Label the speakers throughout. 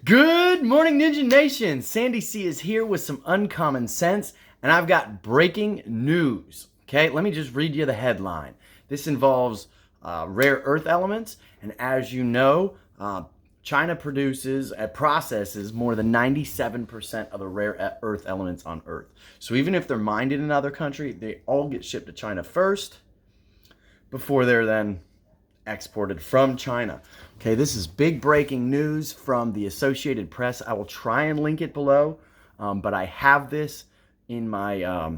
Speaker 1: Good morning, Ninja Nation. Sandy C is here with some uncommon sense, and I've got breaking news. Okay, let me just read you the headline. This involves rare earth elements, and as you know, China processes more than 97% of the rare earth elements on Earth. So even if they're mined in another country, they all get shipped to China first before they're then exported from China. Okay, this is big breaking news from the Associated Press. I will try and link it below, but I have this in my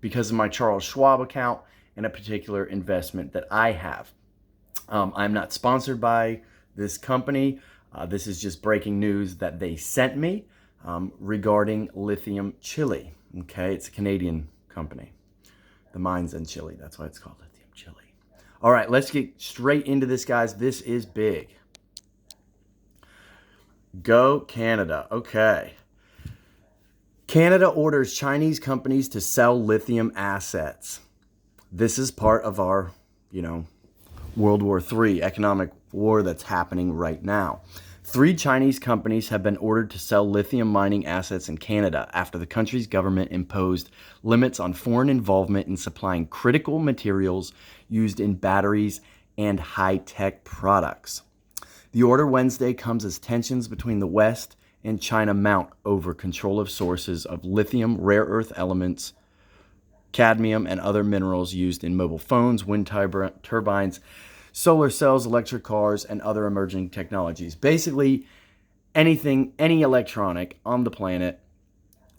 Speaker 1: because of my Charles Schwab account and a particular investment that I have. I'm not sponsored by this company. This is just breaking news that they sent me regarding lithium Chile. Okay, it's a Canadian company. The mine's in Chile. That's why it's called lithium Chile. All right, let's get straight into this, guys. This is big. Go Canada. Okay. Canada orders Chinese companies to sell lithium assets. This is part of our, World War III economic war that's happening right now. 3 Chinese companies have been ordered to sell lithium mining assets in Canada after the country's government imposed limits on foreign involvement in supplying critical materials used in batteries and high-tech products. The order Wednesday comes as tensions between the West and China mount over control of sources of lithium, rare earth elements, cadmium, and other minerals used in mobile phones, wind turbines, solar cells, electric cars, and other emerging technologies. Basically, any electronic on the planet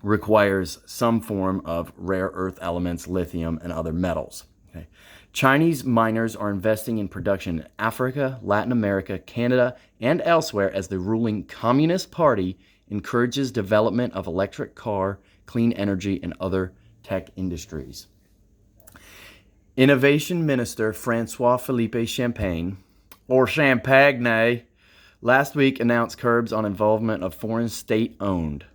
Speaker 1: requires some form of rare earth elements, lithium, and other metals. Okay. Chinese miners are investing in production in Africa, Latin America, Canada, and elsewhere as the ruling Communist Party encourages development of electric car, clean energy, and other tech industries. Innovation Minister Francois-Philippe Champagne, or Champagne, last week announced curbs on involvement of foreign state-owned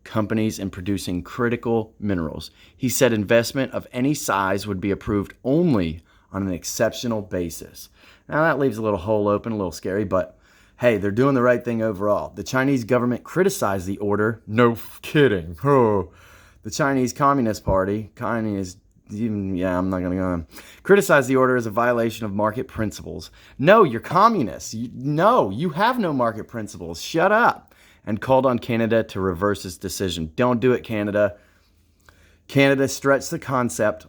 Speaker 1: companies in producing critical minerals. He said investment of any size would be approved only on an exceptional basis. Now that leaves a little hole open, a little scary, but hey, they're doing the right thing overall. The Chinese government criticized the order. No kidding. Oh. The Chinese Communist Party, I'm not going to go on. Criticize the order as a violation of market principles. No, you're communists. You have no market principles. Shut up. And called on Canada to reverse its decision. Don't do it, Canada. Canada stretched the concept,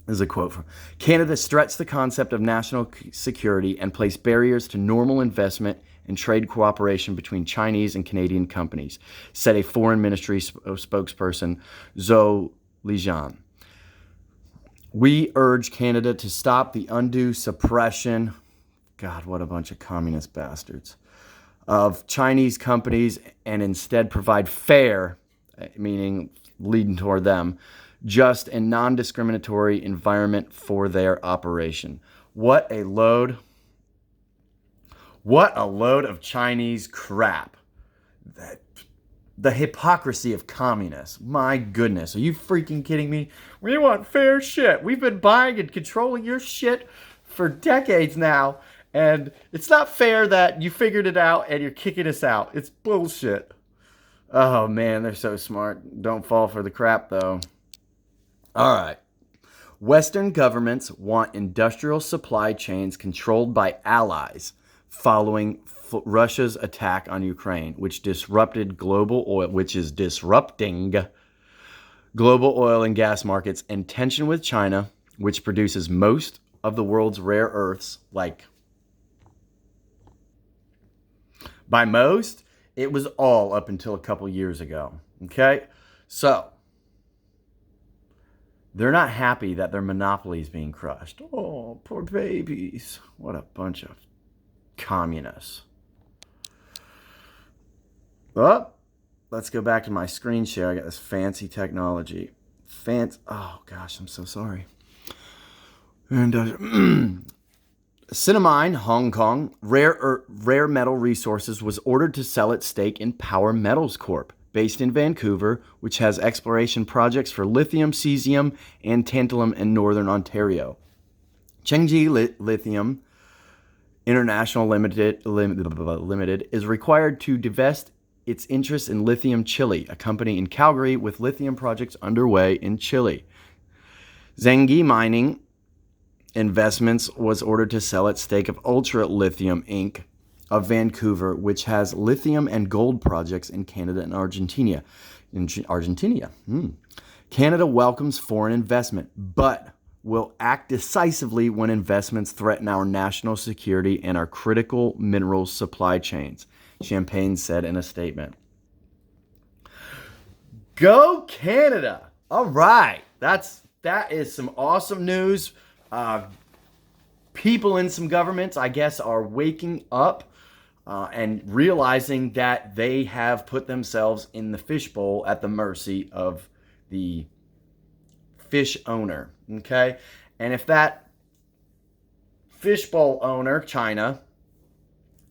Speaker 1: this is a quote from, Canada stretched the concept of national security and placed barriers to normal investment and trade cooperation between Chinese and Canadian companies, said a foreign ministry spokesperson, Zhou Lijian. We urge Canada to stop the undue suppression, God, what a bunch of communist bastards, of Chinese companies and instead provide fair, meaning leading toward them, just and non-discriminatory environment for their operation. What a load of Chinese crap. The hypocrisy of communists. My goodness, are you freaking kidding me? We want fair shit. We've been buying and controlling your shit for decades now, and it's not fair that you figured it out and you're kicking us out. It's bullshit. Oh man, they're so smart. Don't fall for the crap though. All right. Western governments want industrial supply chains controlled by allies following Russia's attack on Ukraine, which is disrupting global oil and gas markets, and tension with China, which produces most of the world's rare earths. Like, by most, it was all up until a couple years ago. Okay? So, they're not happy that their monopoly is being crushed. Oh, poor babies. What a bunch of communists. Oh, let's go back to my screen share. I got this fancy technology. Oh, gosh, I'm so sorry. And Cinnamine, Hong Kong, Rare Metal Resources was ordered to sell its stake in Power Metals Corp, based in Vancouver, which has exploration projects for lithium, cesium, and tantalum in northern Ontario. Chengji Lithium International Limited is required to divest its interest in Lithium Chile, a company in Calgary with lithium projects underway in Chile. Zengi Mining Investments was ordered to sell its stake of Ultra Lithium Inc. of Vancouver, which has lithium and gold projects in Canada and Argentina. Canada welcomes foreign investment, but will act decisively when investments threaten our national security and our critical minerals supply chains, Champagne said in a statement. Go Canada! All right, that is some awesome news. People in some governments, I guess, are waking up and realizing that they have put themselves in the fishbowl at the mercy of the fish owner, okay? And if that fishbowl owner, China,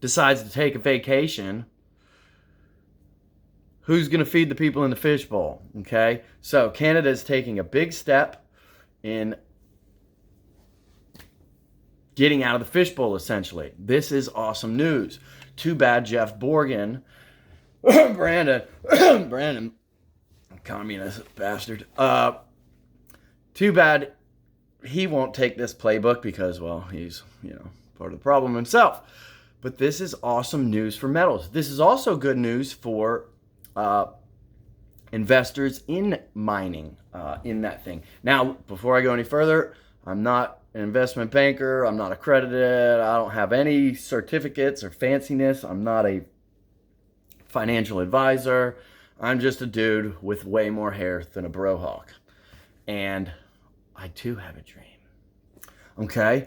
Speaker 1: decides to take a vacation, who's going to feed the people in the fishbowl, okay? So Canada is taking a big step in getting out of the fishbowl, essentially. This is awesome news. Too bad Jeff Borgen, Brandon, communist bastard. Too bad he won't take this playbook because, well, he's, part of the problem himself. But this is awesome news for metals. This is also good news for investors in mining, in that thing. Now, before I go any further, I'm not an investment banker. I'm not accredited. I don't have any certificates or fanciness. I'm not a financial advisor. I'm just a dude with way more hair than a brohawk. And I too have a dream. Okay?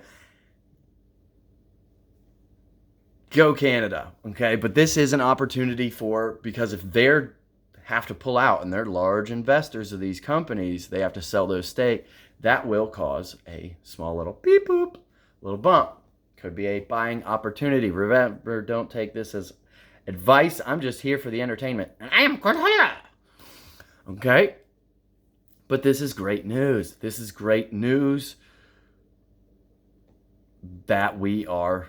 Speaker 1: Go Canada. Okay? But this is an opportunity because if they're have to pull out and they're large investors of these companies, they have to sell those stake. That will cause a small little beep boop, little bump. Could be a buying opportunity. Remember, don't take this as advice. I'm just here for the entertainment. And I am Cordelia. Okay? But this is great news. This is great news that we are,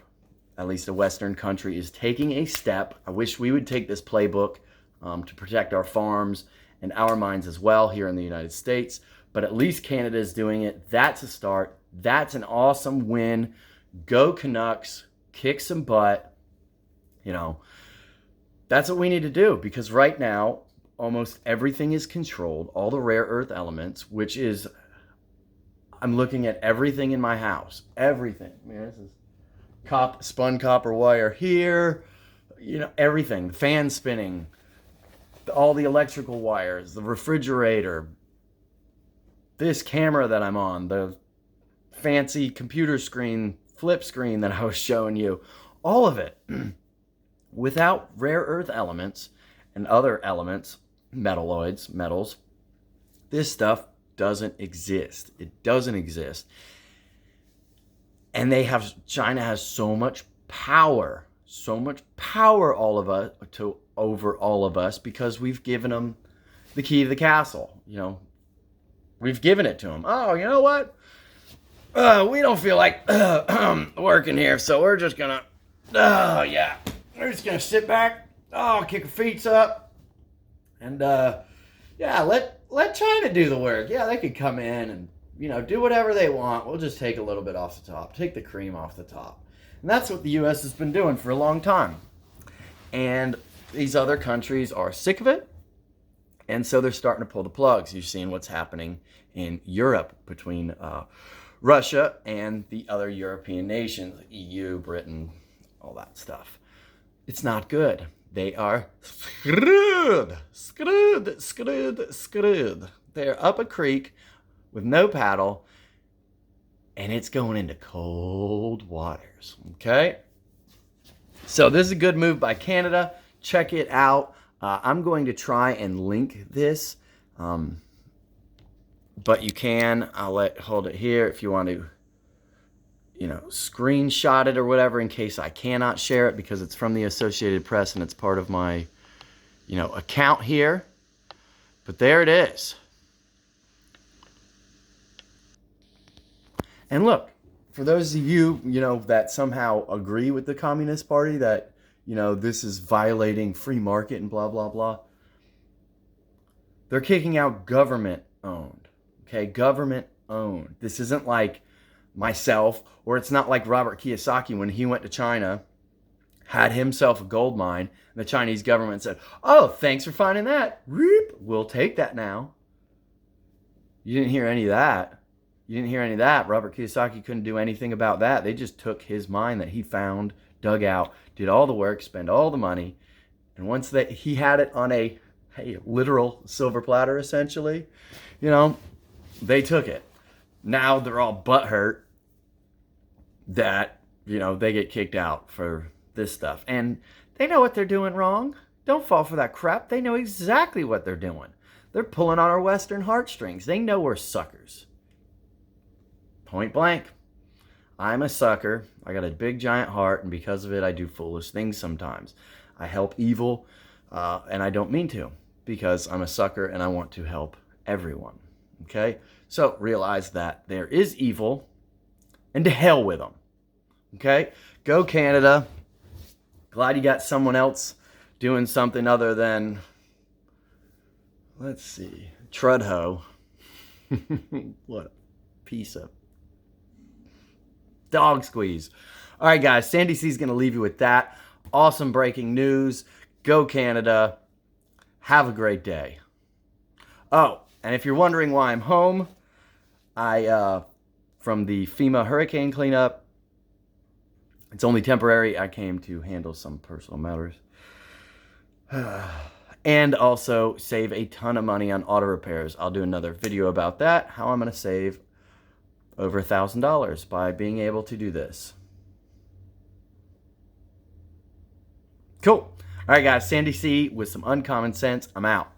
Speaker 1: at least a Western country, is taking a step. I wish we would take this playbook to protect our farms and our mines as well here in the United States. But at least Canada is doing it. That's a start. That's an awesome win. Go Canucks. Kick some butt. That's what we need to do, because right now, almost everything is controlled. All the rare earth elements, which is, I'm looking at everything in my house. Everything. This is spun copper wire here. Everything. The fan spinning. All the electrical wires. The refrigerator. This camera that I'm on, the fancy computer screen, flip screen that I was showing you, all of it, without rare earth elements and other elements, metals, this stuff doesn't exist. It doesn't exist. And China has so much power over all of us because we've given them the key to the castle, We've given it to them. Oh, you know what? We don't feel like working here, so we're just gonna, we're just gonna sit back, kick our feet up, and let China do the work. Yeah, they could come in and do whatever they want. We'll just take a little bit off the top, take the cream off the top, and that's what the U.S. has been doing for a long time. And these other countries are sick of it. And so they're starting to pull the plugs. You've seen what's happening in Europe between Russia and the other European nations, EU, Britain, all that stuff. It's not good. They are screwed. They're up a creek with no paddle, and it's going into cold waters. Okay? So this is a good move by Canada. Check it out. I'm going to try and link this, but you can. Hold it here if you want to, screenshot it or whatever, in case I cannot share it because it's from the Associated Press and it's part of my, account here. But there it is. And look, for those of you, that somehow agree with the Communist Party that, this is violating free market and blah, blah, blah, they're kicking out government owned. Okay, government owned. This isn't like myself, or it's not like Robert Kiyosaki when he went to China, had himself a gold mine, and the Chinese government said, "Oh, thanks for finding that. Reep, we'll take that now." You didn't hear any of that. Robert Kiyosaki couldn't do anything about that. They just took his mine that he found, dug out, did all the work, spent all the money, and once he had it on a literal silver platter, essentially, they took it. Now they're all butthurt that, they get kicked out for this stuff. And they know what they're doing wrong. Don't fall for that crap. They know exactly what they're doing. They're pulling on our Western heartstrings. They know we're suckers. Point blank. I'm a sucker. I got a big giant heart, and because of it, I do foolish things sometimes. I help evil, and I don't mean to, because I'm a sucker and I want to help everyone. Okay? So realize that there is evil, and to hell with them. Okay? Go Canada. Glad you got someone else doing something other than, let's see, Trudeau. What a piece of dog squeeze. All right, guys, Sandy C's going to leave you with that. Awesome breaking news. Go Canada. Have a great day. Oh, and if you're wondering why I'm home, from the FEMA hurricane cleanup, it's only temporary. I came to handle some personal matters. And also save a ton of money on auto repairs. I'll do another video about that, how I'm going to save over $1,000 by being able to do this. Cool. All right, guys, Sandy C with some uncommon sense. I'm out.